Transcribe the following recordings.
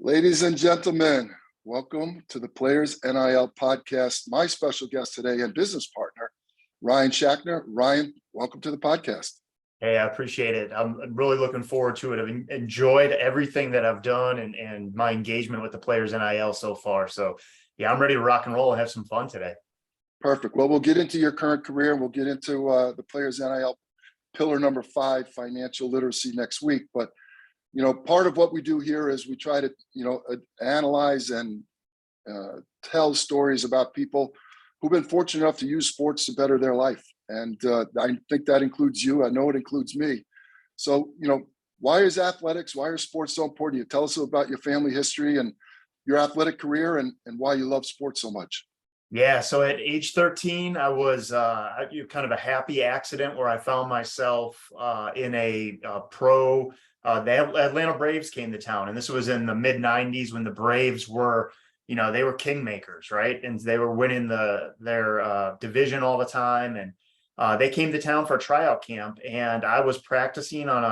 Ladies and gentlemen, welcome to the Players NIL podcast. My special guest today and business partner, Ryan Schackner. Ryan, welcome to the podcast. Hey, I appreciate it. I'm really looking forward to it. I've enjoyed everything that I've done and my engagement with the Players NIL so far. So yeah, I'm ready to rock and roll and have some fun today. Perfect. Well, we'll get into your current career and we'll get into the Players NIL pillar number 5, financial literacy, next week. But part of what we do here is we try to, analyze and tell stories about people who've been fortunate enough to use sports to better their life. And I think that includes you. I know it includes me. So, why is athletics, why are sports so important? You tell us about your family history and your athletic career and why you love sports so much. Yeah, so at age 13, I was kind of a happy accident where I found myself in a pro. The Atlanta Braves came to town, and this was in the mid 90s when the Braves were, they were kingmakers, right? And they were winning their division all the time. And they came to town for a tryout camp, and I was practicing on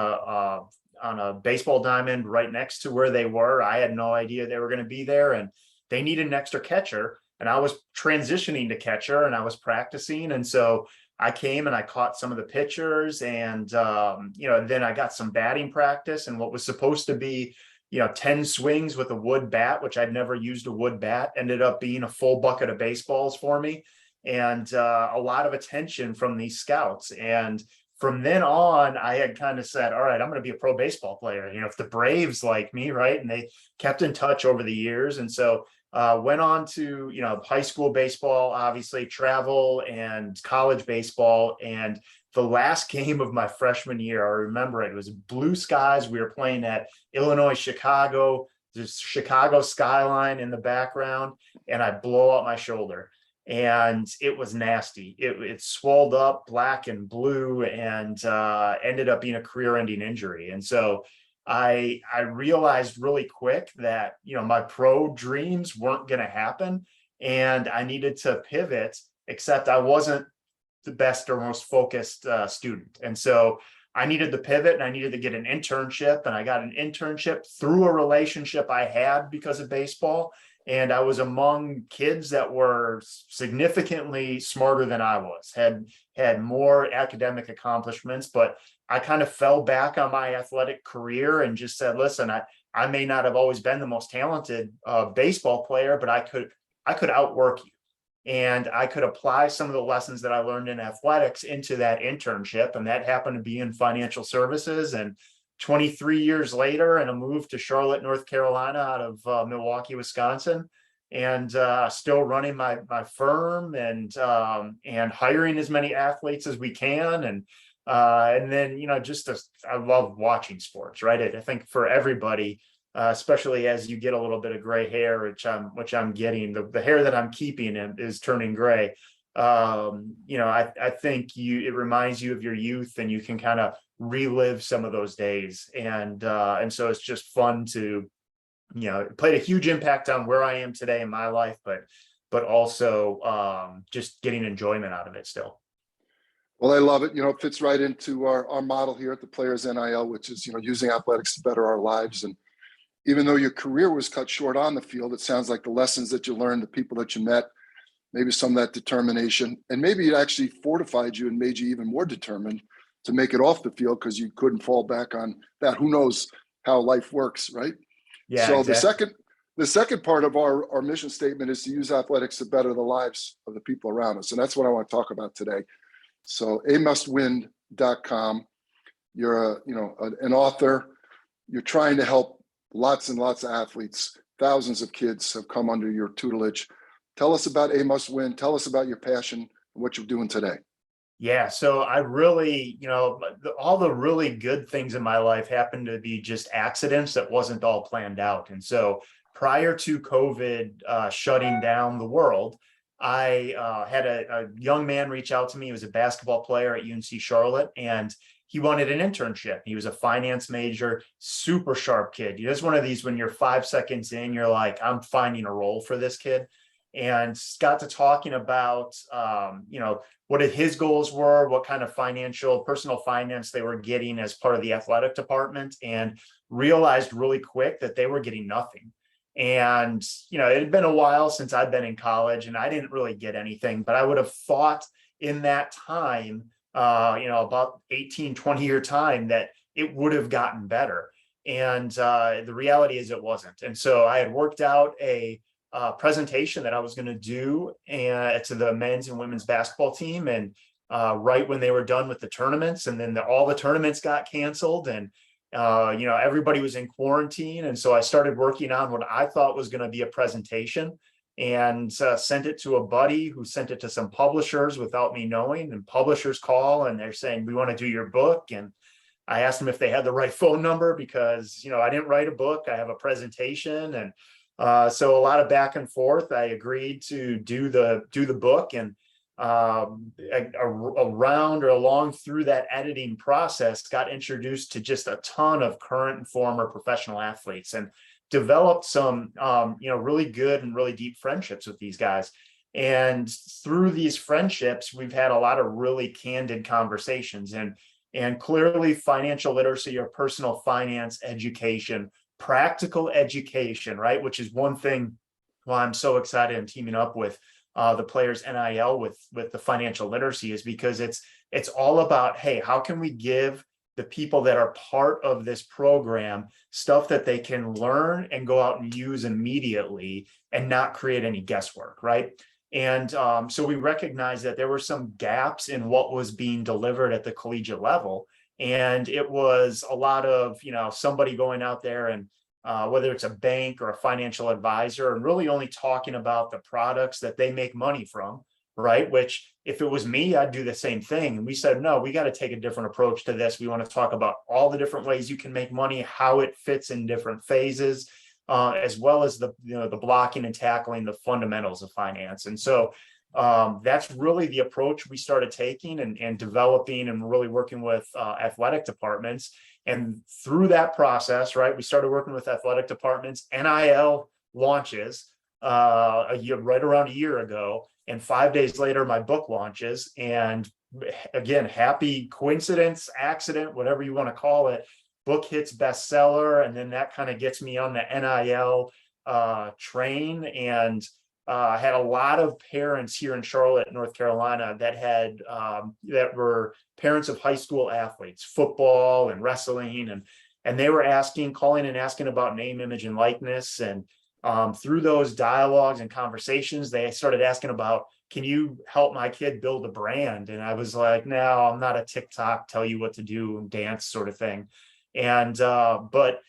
a baseball diamond right next to where they were. I had no idea they were going to be there, and they needed an extra catcher. And I was transitioning to catcher, and I was practicing. And so I came and I caught some of the pitchers, and then I got some batting practice, and what was supposed to be 10 swings with a wood bat, which I'd never used a wood bat, ended up being a full bucket of baseballs for me, and a lot of attention from these scouts. And from then on, I had kind of said, all right, I'm going to be a pro baseball player. If the Braves like me, right? And they kept in touch over the years. And so went on to, high school baseball, obviously travel, and college baseball. And the last game of my freshman year, I remember it was blue skies. We were playing at Illinois, Chicago, the Chicago skyline in the background, and I blow out my shoulder. And it was nasty. It swelled up black and blue, and ended up being a career-ending injury. And so I realized really quick that, my pro dreams weren't going to happen, and I needed to pivot, except I wasn't the best or most focused student. And so I needed to pivot, and I needed to get an internship, and I got an internship through a relationship I had because of baseball. And I was among kids that were significantly smarter than I was, had more academic accomplishments, but I kind of fell back on my athletic career and just said, listen, I may not have always been the most talented baseball player, but I could outwork you. And I could apply some of the lessons that I learned in athletics into that internship. And that happened to be in financial services. And 23 years later, and a move to Charlotte, North Carolina, out of Milwaukee, Wisconsin, and still running my firm, and hiring as many athletes as we can. And then, I love watching sports, right? I think for everybody, especially as you get a little bit of gray hair, which I'm getting, the hair that I'm keeping is turning gray. I think it reminds you of your youth, and you can kind of relive some of those days. And so it's just fun to, it played a huge impact on where I am today in my life, but also just getting enjoyment out of it still. Well, I love it. It fits right into our model here at the Players NIL, which is, using athletics to better our lives. And even though your career was cut short on the field, it sounds like the lessons that you learned, the people that you met, maybe some of that determination, and maybe it actually fortified you and made you even more determined to make it off the field because you couldn't fall back on that. Who knows how life works, right? Yeah. So exactly. the second part of our mission statement is to use athletics to better the lives of the people around us. And that's what I want to talk about today. So amustwin.com, you're an author. You're trying to help lots and lots of athletes. Thousands of kids have come under your tutelage. Tell us about A Must Win. Tell us about your passion and what you're doing today. Yeah, so I really, all the really good things in my life happened to be just accidents that wasn't all planned out. And so prior to COVID shutting down the world, I had a young man reach out to me. He was a basketball player at UNC Charlotte, and he wanted an internship. He was a finance major, super sharp kid. It's one of these when you're 5 seconds in, you're like, I'm finding a role for this kid. and got to talking about, what his goals were, what kind of personal finance they were getting as part of the athletic department, and realized really quick that they were getting nothing. And, it had been a while since I'd been in college and I didn't really get anything, but I would have thought in that time, about 18, 20-year time, that it would have gotten better. And the reality is it wasn't. And so I had worked out a presentation that I was going to do to the men's and women's basketball team. And right when they were done with the tournaments, and then all the tournaments got canceled, and everybody was in quarantine. And so I started working on what I thought was going to be a presentation, and sent it to a buddy who sent it to some publishers without me knowing. And publishers call and they're saying, we want to do your book. And I asked them if they had the right phone number, because I didn't write a book, I have a presentation. And so a lot of back and forth. I agreed to do the book, and around or along through that editing process, got introduced to just a ton of current and former professional athletes, and developed some really good and really deep friendships with these guys. And through these friendships, we've had a lot of really candid conversations, and clearly financial literacy, or personal finance education, practical education, right? Which is one thing why I'm so excited and teaming up with the Players NIL with the financial literacy, is because it's all about, hey, how can we give the people that are part of this program stuff that they can learn and go out and use immediately, and not create any guesswork, right? And so we recognized that there were some gaps in what was being delivered at the collegiate level. And it was a lot of, somebody going out there and whether it's a bank or a financial advisor, and really only talking about the products that they make money from, right? Which, if it was me, I'd do the same thing. And we said, no, we got to take a different approach to this. We want to talk about all the different ways you can make money, how it fits in different phases, as well as the blocking and tackling the fundamentals of finance. And so that's really the approach we started taking and developing, and really working with athletic departments. And through that process, right, we started working with athletic departments. NIL launches right around a year ago, and 5 days later, my book launches. And again, happy coincidence, accident, whatever you want to call it, book hits bestseller, and then that kind of gets me on the NIL train. And I had a lot of parents here in Charlotte, North Carolina, that were parents of high school athletes, football and wrestling, and they were calling and asking about name, image, and likeness. And through those dialogues and conversations, they started asking about, can you help my kid build a brand? And I was like, no, I'm not a TikTok tell you what to do and dance sort of thing. And but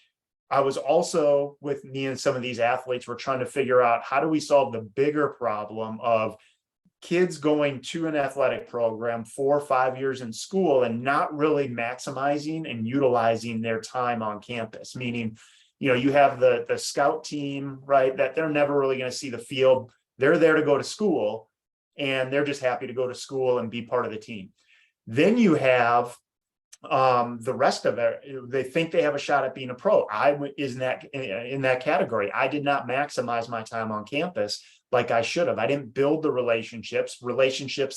I was also, with me and some of these athletes, we're trying to figure out, how do we solve the bigger problem of kids going to an athletic program 4 or 5 years in school and not really maximizing and utilizing their time on campus? Meaning, you have the scout team, right, that they're never really going to see the field. They're there to go to school, and they're just happy to go to school and be part of the team. Then you have the rest of it. They think they have a shot at being a pro. In that category. I did not maximize my time on campus like I should have. I didn't build the relationships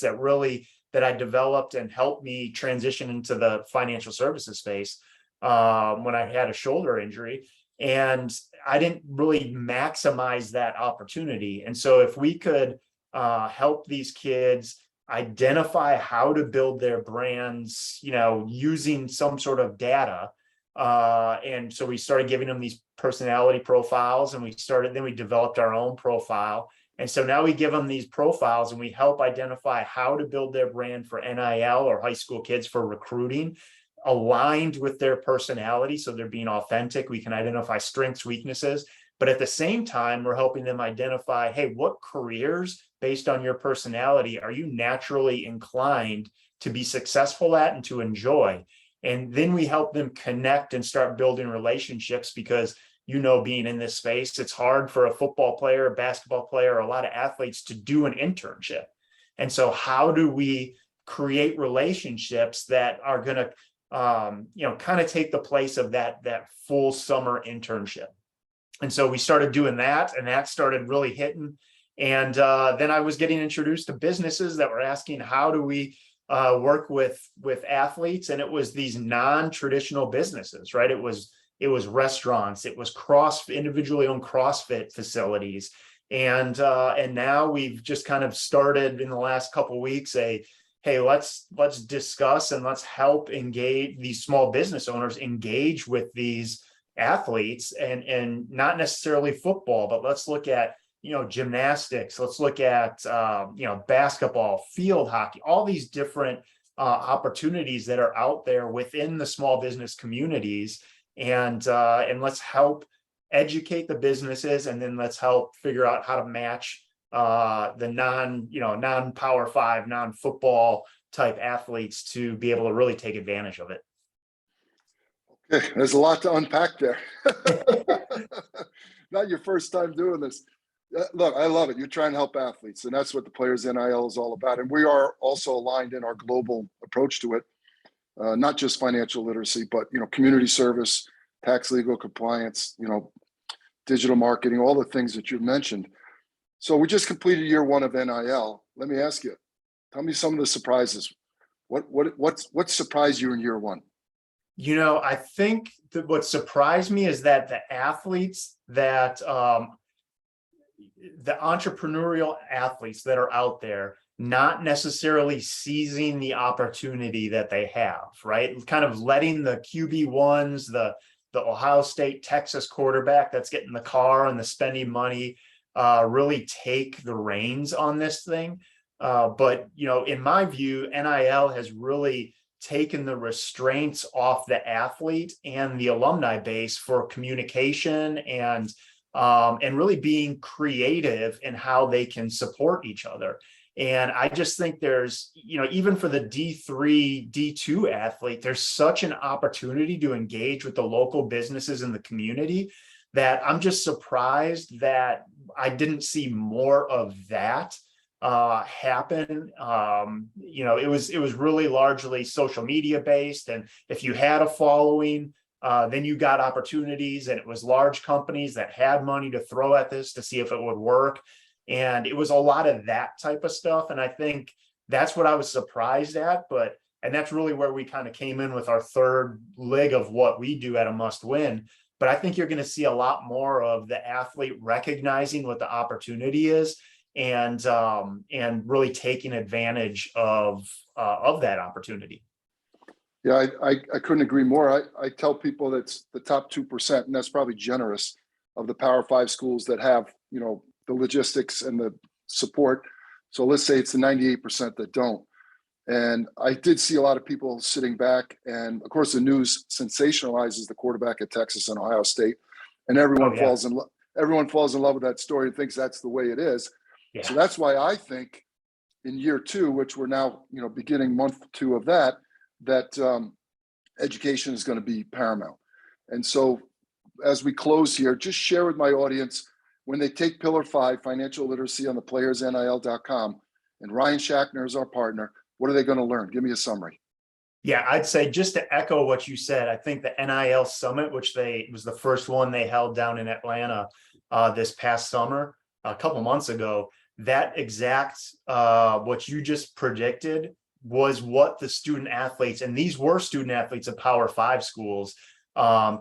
that I developed and helped me transition into the financial services space when I had a shoulder injury. And I didn't really maximize that opportunity. And so if we could help these kids identify how to build their brands, using some sort of data. And so we started giving them these personality profiles, and then we developed our own profile. And so now we give them these profiles, and we help identify how to build their brand for NIL, or high school kids for recruiting, aligned with their personality. So they're being authentic. We can identify strengths, weaknesses, but at the same time, we're helping them identify, hey, what careers based on your personality are you naturally inclined to be successful at and to enjoy? And then we help them connect and start building relationships, because being in this space, it's hard for a football player, a basketball player, a lot of athletes to do an internship. And so how do we create relationships that are going to kind of take the place of that full summer internship? And so we started doing that, and that started really hitting. And then I was getting introduced to businesses that were asking, how do we work with athletes? And it was these non-traditional businesses, right? It was restaurants, it was individually owned CrossFit facilities. And now we've just kind of started in the last couple of weeks hey, let's discuss and let's help engage these small business owners engage with these athletes, and not necessarily football, but let's look at, gymnastics, let's look at, basketball, field hockey, all these different opportunities that are out there within the small business communities. And let's help educate the businesses, and then let's help figure out how to match the non-Power 5, non-football type athletes to be able to really take advantage of it. Okay, there's a lot to unpack there. Not your first time doing this. Look, I love it. You're trying to help athletes, and that's what the Players NIL is all about. And we are also aligned in our global approach to it, not just financial literacy, but community service, tax, legal compliance, digital marketing, all the things that you've mentioned. So we just completed year one of NIL. Let me ask you, tell me some of the surprises. What surprised you in year one? I think that what surprised me is that the athletes that the entrepreneurial athletes that are out there, not necessarily seizing the opportunity that they have, right? Kind of letting the QB1s, the Ohio State, Texas quarterback that's getting the car and the spending money, really take the reins on this thing. But in my view, NIL has really taken the restraints off the athlete and the alumni base for communication and really being creative in how they can support each other. And I just think there's, even for the D3, D2 athlete, there's such an opportunity to engage with the local businesses in the community that I'm just surprised that I didn't see more of that happen. It was really largely social media based. And if you had a following, then you got opportunities, and it was large companies that had money to throw at this to see if it would work. And it was a lot of that type of stuff. And I think that's what I was surprised at. And that's really where we kind of came in with our third leg of what we do at a must win. But I think you're going to see a lot more of the athlete recognizing what the opportunity is, and really taking advantage of that opportunity. Yeah, I couldn't agree more. I tell people that's the top 2%, and that's probably generous, of the Power 5 schools that have, the logistics and the support. So let's say it's the 98% that don't. And I did see a lot of people sitting back, and of course the news sensationalizes the quarterback at Texas and Ohio State, and everyone falls in love with that story and thinks that's the way it is. Yeah. So that's why I think in year two, which we're now, beginning month 2 of that education is going to be paramount. And so as we close here, just share with my audience, when they take Pillar 5 financial literacy on the playersnil.com, and Ryan Schackner is our partner, what are they going to learn? Give me a summary. Yeah, I'd say, just to echo what you said, I think the NIL Summit, which was the first one they held down in Atlanta this past summer, a couple months ago, that exact what you just predicted was what the student athletes, and these were student athletes of Power 5 schools,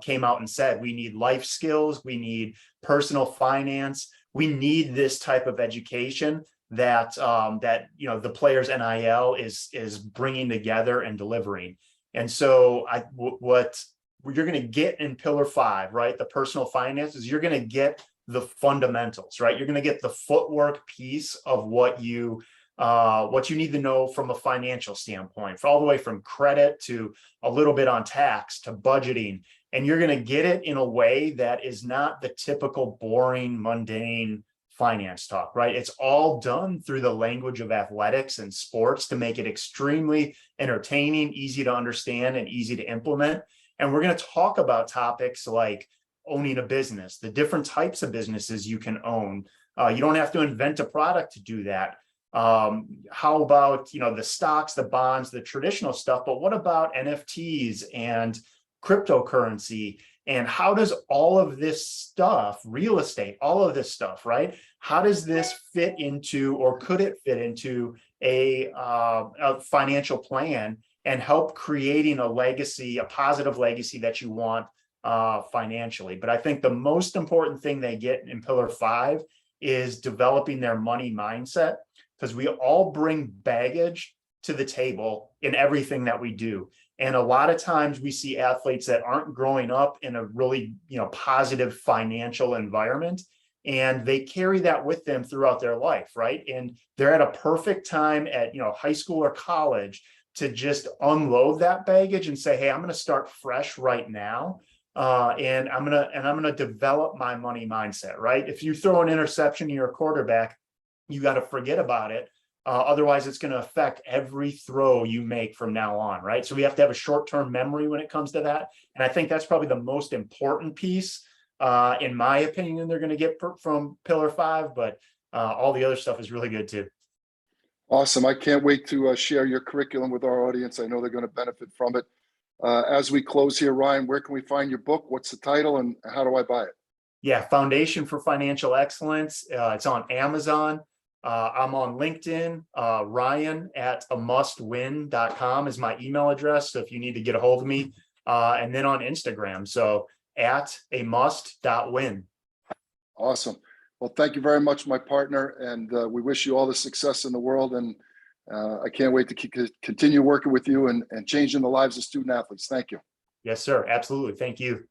came out and said. We need life skills, we need personal finance, we need this type of education that the Players NIL is bringing together and delivering. And so what you're going to get in Pillar 5, right, the personal finances, you're going to get the fundamentals, right? You're going to get the footwork piece of what you need to know from a financial standpoint, for all the way from credit to a little bit on tax to budgeting. And you're going to get it in a way that is not the typical boring, mundane finance talk, right? It's all done through the language of athletics and sports to make it extremely entertaining, easy to understand, and easy to implement. And we're going to talk about topics like owning a business, the different types of businesses you can own. You don't have to invent a product to do that. How about, the stocks, the bonds, the traditional stuff, but what about NFTs and cryptocurrency And how does all of this stuff, real estate, all of this stuff, right? How does this fit into, or could it fit into a financial plan and help creating a legacy, a positive legacy that you want financially? But I think the most important thing they get in Pillar 5 is developing their money mindset, because we all bring baggage to the table in everything that we do. And a lot of times we see athletes that aren't growing up in a really, positive financial environment, and they carry that with them throughout their life, right? And they're at a perfect time at, high school or college to just unload that baggage and say, hey, I'm going to start fresh right now. And I'm gonna develop my money mindset, right? If you throw an interception to your quarterback, you got to forget about it. Otherwise, it's going to affect every throw you make from now on, right? So we have to have a short-term memory when it comes to that. And I think that's probably the most important piece, in my opinion, they're going to get from Pillar 5, but all the other stuff is really good too. Awesome. I can't wait to share your curriculum with our audience. I know they're going to benefit from it. As we close here, Ryan, where can we find your book? What's the title and how do I buy it? Yeah, Foundation for Financial Excellence. It's on Amazon. I'm on LinkedIn. Ryan at amustwin.com is my email address. So if you need to get a hold of me, and then on Instagram. So at amust.win. Awesome. Well, thank you very much, my partner. And we wish you all the success in the world. And I can't wait to continue working with you and changing the lives of student athletes. Thank you. Yes, sir. Absolutely. Thank you.